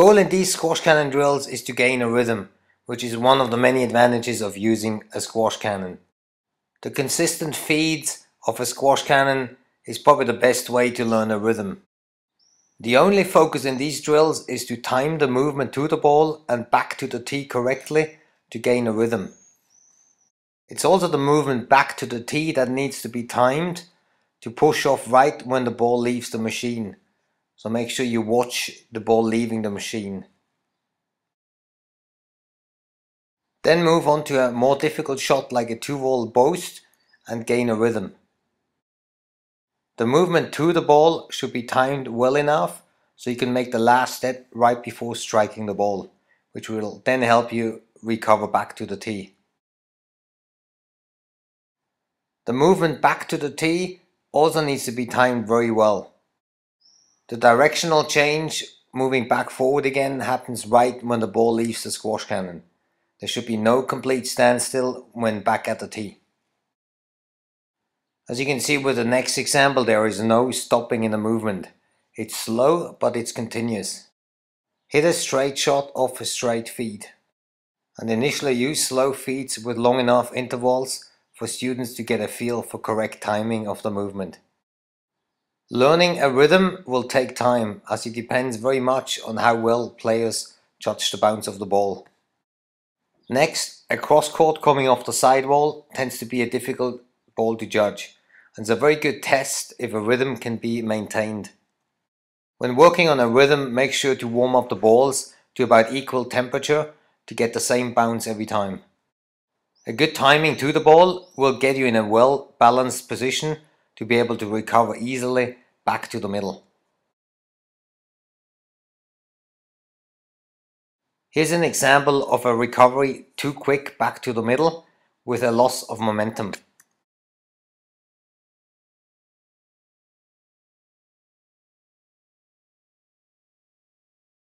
goal in these squash cannon drills is to gain a rhythm, which is one of the many advantages of using a squash cannon. The consistent feeds of a squash cannon is probably the best way to learn a rhythm. The only focus in these drills is to time the movement to the ball and back to the tee correctly to gain a rhythm. It's also the movement back to the tee that needs to be timed to push off right when the ball leaves the machine. So make sure you watch the ball leaving the machine. Then move on to a more difficult shot like a 2-wall boast and gain a rhythm. The movement to the ball should be timed well enough so you can make the last step right before striking the ball, which will then help you recover back to the tee. The movement back to the tee also needs to be timed very well. The directional change, moving back forward again, happens right when the ball leaves the squash cannon. There should be no complete standstill when back at the tee. As you can see with the next example, there is no stopping in the movement. It's slow, but it's continuous. Hit a straight shot off a straight feed. And initially use slow feeds with long enough intervals for students to get a feel for correct timing of the movement. Learning a rhythm will take time, as it depends very much on how well players judge the bounce of the ball. Next, a cross-court coming off the sidewall tends to be a difficult ball to judge, and it's a very good test if a rhythm can be maintained. When working on a rhythm, make sure to warm up the balls to about equal temperature to get the same bounce every time. A good timing to the ball will get you in a well-balanced position to be able to recover easily back to the middle. Here's an example of a recovery too quick back to the middle with a loss of momentum.